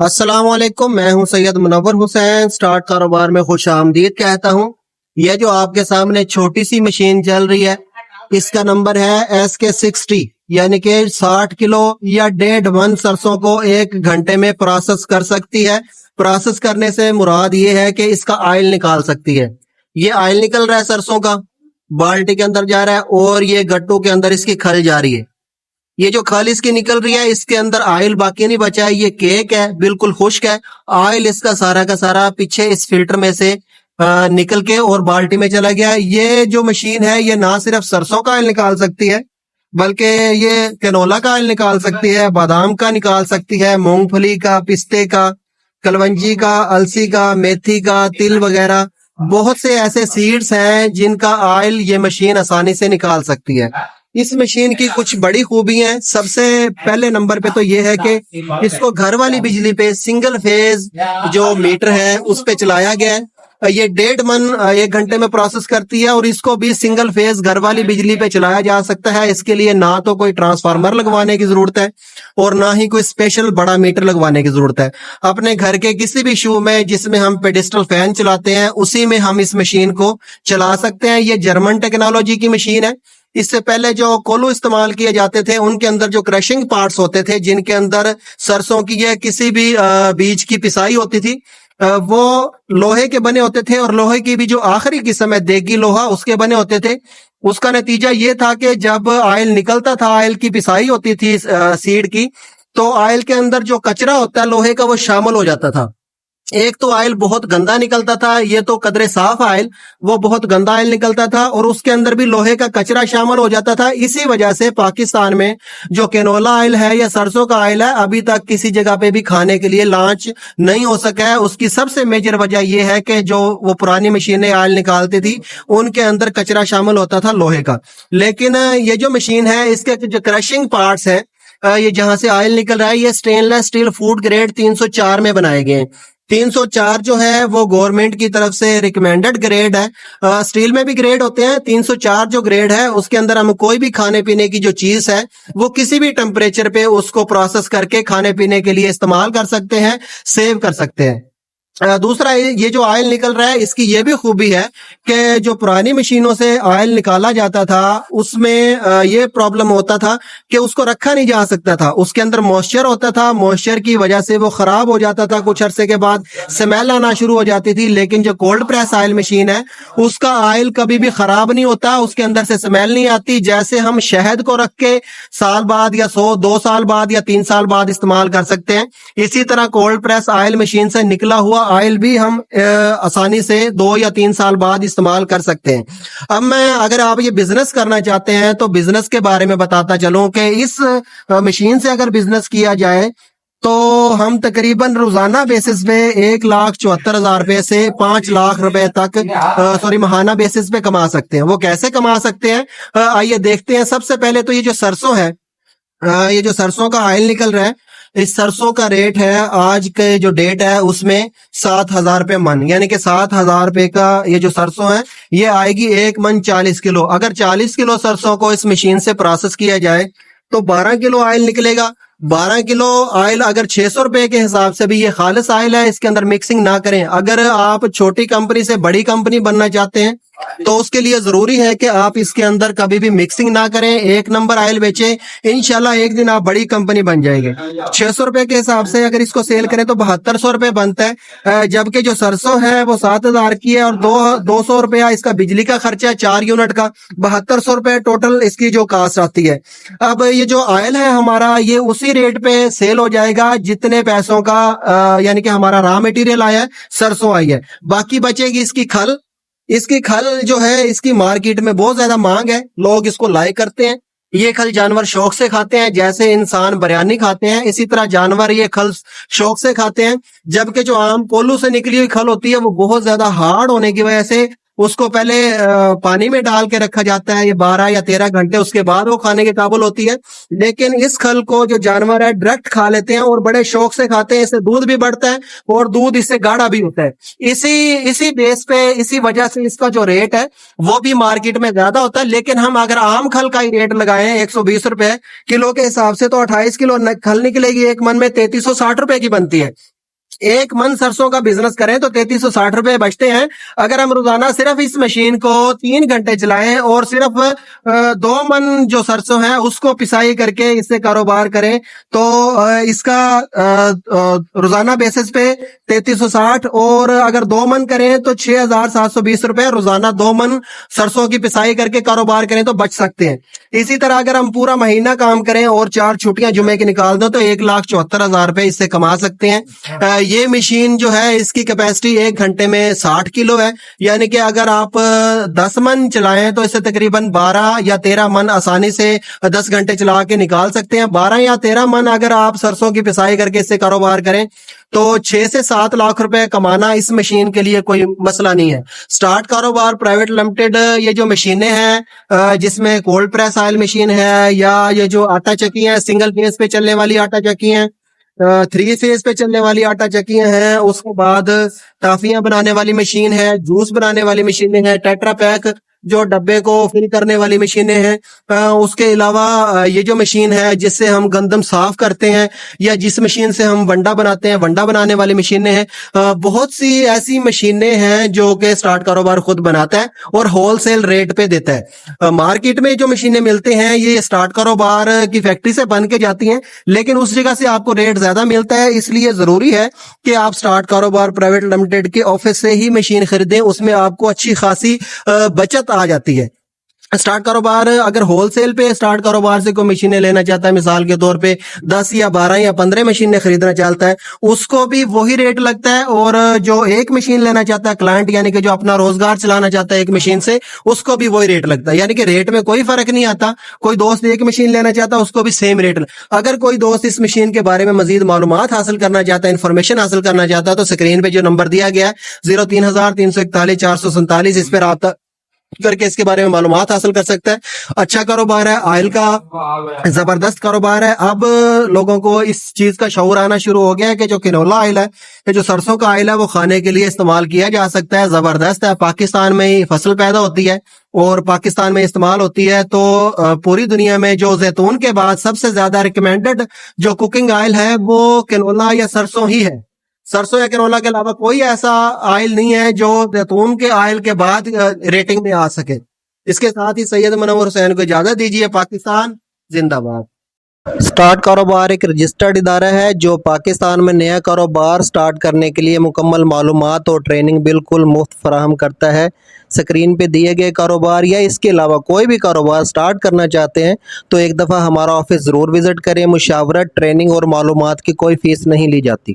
अस्सलाम वालेकुम। मैं हूं सैयद मुनव्वर हुसैन। स्टार्ट कारोबार में खुश आमदीद कहता हूं। यह जो आपके सामने छोटी सी मशीन चल रही है, इसका नंबर है SK60, यानी कि 60 किलो या 1.5 मन सरसों को 1 घंटे में प्रोसेस कर सकती है। प्रोसेस करने से मुराद ये है कि इसका ऑयल निकाल सकती है। ये ऑयल निकल रहा है सरसों का, बाल्टी के अंदर जा रहा है और ये गट्टू के अंदर इसकी खल जा रही है। ये जो खल इसकी निकल रही है, इसके अंदर ऑयल बाकी नहीं बचा है। ये केक है, बिल्कुल खुश्क है। ऑयल इसका सारा का सारा पीछे इस फिल्टर में से निकल के और बाल्टी में चला गया है। ये जो मशीन है, ये ना सिर्फ सरसों का ऑयल निकाल सकती है, बल्कि ये कैनोला का ऑयल निकाल सकती है, बादाम का निकाल सकती है, मूंगफली का, पिस्ते का, कलवंजी का, अलसी का, मेथी का, तिल वगैरह बहुत से ऐसे सीड्स हैं जिनका ऑयल ये मशीन आसानी से निकाल सकती है। इस मशीन की कुछ बड़ी खूबी हैं। सबसे पहले नंबर पे तो ये है कि इसको घर वाली बिजली पे सिंगल फेज जो मीटर है उस पे चलाया गया है। ये 1.5 मन 1 घंटे में प्रोसेस करती है और इसको भी सिंगल फेज घर वाली बिजली पे चलाया जा सकता है। इसके लिए ना तो कोई ट्रांसफार्मर लगवाने की जरूरत है और ना ही कोई स्पेशल बड़ा मीटर लगवाने की जरूरत है। अपने घर के किसी भी शू में जिसमें हम पेडिस्टल फैन चलाते हैं, उसी में हम इस मशीन को चला सकते हैं। ये जर्मन टेक्नोलॉजी की मशीन है। इससे पहले जो कोल्हू इस्तेमाल किए जाते थे, उनके अंदर जो क्रशिंग पार्ट्स होते थे, जिनके अंदर सरसों की या किसी भी बीज की पिसाई होती थी, वो लोहे के बने होते थे और लोहे की भी जो आखिरी किस्म है देगी लोहा, उसके बने होते थे। उसका नतीजा ये था कि जब ऑयल निकलता था, ऑयल की पिसाई होती थी सीड की, तो ऑयल के अंदर जो कचरा होता है लोहे का, वो शामिल हो जाता था। एक तो ऑयल बहुत गंदा निकलता था, ये तो कदरे साफ ऑयल, वो बहुत गंदा ऑयल निकलता था और उसके अंदर भी लोहे का कचरा शामिल हो जाता था। इसी वजह से पाकिस्तान में जो कैनोला ऑयल है या सरसों का ऑयल है, अभी तक किसी जगह पे भी खाने के लिए लॉन्च नहीं हो सका है। उसकी सबसे मेजर वजह यह है कि जो वो पुरानी मशीनें ऑयल निकालती थी, उनके अंदर कचरा शामिल होता था लोहे का। लेकिन ये जो मशीन है, इसके जो क्रशिंग पार्ट्स है, ये जहां से ऑयल निकल रहा है, ये स्टेनलेस स्टील फूड ग्रेड 304 में बनाए गए हैं। 304 जो है वो गवर्नमेंट की तरफ से रिकमेंडेड ग्रेड है। स्टील में भी ग्रेड होते हैं। 304 जो ग्रेड है, उसके अंदर हम कोई भी खाने पीने की जो चीज है, वो किसी भी टेम्परेचर पे उसको प्रोसेस करके खाने पीने के लिए इस्तेमाल कर सकते हैं, सेव कर सकते हैं। दूसरा, ये जो ऑयल निकल रहा है, इसकी ये भी खूबी है कि जो पुरानी मशीनों से ऑयल निकाला जाता था, उसमें ये प्रॉब्लम होता था कि उसको रखा नहीं जा सकता था। उसके अंदर मॉइस्चर होता था, मॉइस्चर की वजह से वो खराब हो जाता था। कुछ अरसे के बाद स्मेल आना शुरू हो जाती थी। लेकिन जो कोल्ड प्रेस ऑयल मशीन है, उसका ऑयल कभी भी खराब नहीं होता, उसके अंदर से स्मेल नहीं आती। जैसे हम शहद को रख के साल बाद या 2 साल बाद या 3 साल बाद इस्तेमाल कर सकते हैं, इसी तरह कोल्ड प्रेस ऑयल मशीन से निकला हुआ ऑयल भी हम आसानी से 2 या 3 साल बाद इस्तेमाल कर सकते हैं। अब मैं, अगर आप ये बिजनेस करना चाहते हैं, तो बिजनेस के बारे में बताता चलूं कि इस मशीन से अगर बिजनेस किया जाए तो हम तकरीबन रोजाना बेसिस पे 1,74,000 रुपए से 5 लाख रुपए तक माहाना बेसिस पे कमा सकते हैं। वो कैसे कमा सकते हैं, आइए देखते हैं। सबसे पहले तो ये जो सरसों है, ये जो सरसों का ऑयल निकल रहा है, इस सरसों का रेट है, आज के जो डेट है उसमें 7,000 रुपये मन, यानी कि 7,000 रुपये का ये जो सरसों है, ये आएगी 1 मन 40 किलो। अगर 40 किलो सरसों को इस मशीन से प्रोसेस किया जाए तो 12 किलो ऑयल निकलेगा। 12 किलो ऑयल अगर 600 रुपए के हिसाब से भी ये खालिस ऑयल है, इसके अंदर मिक्सिंग ना करें। अगर आप छोटी कंपनी से बड़ी कंपनी बनना चाहते हैं तो उसके लिए जरूरी है कि आप इसके अंदर कभी भी मिक्सिंग ना करें, एक नंबर ऑयल बेचें। इंशाल्लाह एक दिन आप बड़ी कंपनी बन जाएंगे। 600 रुपए के हिसाब से अगर इसको सेल करें तो 7200 रुपए बनता है। जबकि जो सरसों है वो 7,000 की है और 200 रुपया इसका बिजली का खर्चा है 4 यूनिट का। 7200 रुपए टोटल इसकी जो कास्ट आती है। अब ये जो ऑयल है हमारा, ये उसी रेट पे सेल हो जाएगा जितने पैसों का यानी कि हमारा रॉ मटेरियल आया है, सरसों आई है। बाकी बचेगी इसकी खल। इसकी खल जो है, इसकी मार्केट में बहुत ज्यादा मांग है, लोग इसको लाइक करते हैं। ये खल जानवर शौक से खाते हैं, जैसे इंसान बिरयानी खाते हैं, इसी तरह जानवर ये खल शौक से खाते हैं। जबकि जो आम कोल्हू से निकली हुई खल होती है, वो बहुत ज्यादा हार्ड होने की वजह से उसको पहले पानी में डाल के रखा जाता है, ये 12 या 13 घंटे, उसके बाद वो खाने के काबिल होती है। लेकिन इस खल को जो जानवर है डायरेक्ट खा लेते हैं और बड़े शौक से खाते हैं, इससे दूध भी बढ़ता है और दूध इससे गाढ़ा भी होता है। इसी इसी बेस पे, इसी वजह से इसका जो रेट है वो भी मार्केट में ज्यादा होता है। लेकिन हम अगर आम खल का ही रेट लगाएं 120 रुपए किलो के हिसाब से, तो 28 किलो खल निकलेगी, एक मन में 3360 रुपए की बनती है। एक मन सरसों का बिजनेस करें तो 3360 रुपए बचते हैं। अगर हम रोजाना सिर्फ इस मशीन को 3 घंटे चलाएं और सिर्फ 2 मन जो सरसों है उसको पिसाई करके इससे कारोबार करें, तो इसका रोजाना बेसिस पे 3360, और अगर 2 मन करें तो 6720 रुपए रोजाना 2 मन सरसों की पिसाई करके कारोबार करें तो बच सकते हैं। इसी तरह अगर हम पूरा महीना काम करें और 4 छुट्टियां जुमे की निकाल दो तो 1,74,000 रुपए इससे कमा सकते हैं। ये मशीन जो है इसकी कैपेसिटी 1 घंटे में 60 किलो है, यानी कि अगर आप 10 मन चलाएं तो इससे तकरीबन 12 या 13 मन आसानी से 10 घंटे चला के निकाल सकते हैं। 12 या 13 मन अगर आप सरसों की पिसाई करके इससे कारोबार करें तो 6 से 7 लाख रुपए कमाना इस मशीन के लिए कोई मसला नहीं है। स्टार्ट कारोबार प्राइवेट लिमिटेड, ये जो मशीनें हैं जिसमें कोल्ड प्रेस ऑयल मशीन है, या ये जो आटा चक्की है सिंगल फेस पे चलने वाली आटा चक्की है, 3 फेज पे चलने वाली आटा चक्कियां हैं, उसके बाद टाफियां बनाने वाली मशीन है, जूस बनाने वाली मशीनें हैं, टेट्रा पैक जो डब्बे को फिल करने वाली मशीनें हैं, उसके अलावा ये जो मशीन है जिससे हम गंदम साफ करते हैं, या जिस मशीन से हम वंडा बनाते हैं, वंडा बनाने वाली मशीनें हैं। बहुत सी ऐसी मशीनें हैं जो कि स्टार्ट कारोबार खुद बनाता है और होलसेल रेट पे देता है। मार्केट में जो मशीनें मिलते हैं ये स्टार्ट कारोबार की फैक्ट्री से बन के जाती हैं, लेकिन उस जगह से आपको रेट ज्यादा मिलता है। इसलिए जरूरी है कि आप स्टार्ट कारोबार प्राइवेट लिमिटेड के ऑफिस से ही मशीन खरीदें, उसमें आपको अच्छी खासी बचत आ जाती है। स्टार्ट कारोबार अगर होलसेल पे स्टार्ट कारोबार से कोई मशीनें लेना चाहता है, मिसाल के तौर पे 10 या 12 या 15 मशीनें खरीदना चाहता है, उसको भी वही रेट लगता है। और जो एक मशीन लेना चाहता है क्लाइंट, यानी कि जो अपना रोजगार चलाना चाहता है एक मशीन से, उसको भी वही रेट लगता है। यानी कि रेट में कोई फर्क नहीं आता। कोई दोस्त एक मशीन लेना चाहता है उसको भी सेम रेट। अगर कोई दोस्त इस मशीन के बारे में मजीद मालूमात हासिल करना चाहता है, इंफॉर्मेशन हासिल करना चाहता है, तो स्क्रीन पे जो नंबर दिया गया है 03,341 इस पर रब्ता करके इसके बारे में मालूमात हासिल कर सकता है। अच्छा कारोबार है, ऑयल का जबरदस्त कारोबार है। अब लोगों को इस चीज का शऊर आना शुरू हो गया है कि जो किनोला ऑयल है, कि जो सरसों का ऑयल है, वो खाने के लिए इस्तेमाल किया जा सकता है। जबरदस्त है। पाकिस्तान में ही फसल पैदा होती है और पाकिस्तान में इस्तेमाल होती है। तो पूरी दुनिया में जो जैतून के बाद सबसे ज्यादा रिकमेंडेड जो कुकिंग ऑयल है वो किनोला या सरसों ही है। सरसों या कैनोला के अलावा कोई ऐसा ऑयल नहीं है जो जैतून के ऑयल के बाद रेटिंग में आ सके। इसके साथ ही सैयद मुनव्वर हुसैन को इजाजत दीजिए। पाकिस्तान जिंदाबाद। स्टार्ट कारोबार एक रजिस्टर्ड इदारा है जो पाकिस्तान में नया कारोबार स्टार्ट करने के लिए मुकम्मल मालूमात और ट्रेनिंग बिल्कुल मुफ्त फराहम करता है। स्क्रीन पे दिए गए कारोबार या इसके अलावा कोई भी कारोबार स्टार्ट करना चाहते हैं तो एक दफ़ा हमारा ऑफिस ज़रूर विज़िट करें। मुशावरत, ट्रेनिंग और मालूमात की कोई फ़ीस नहीं ली जाती।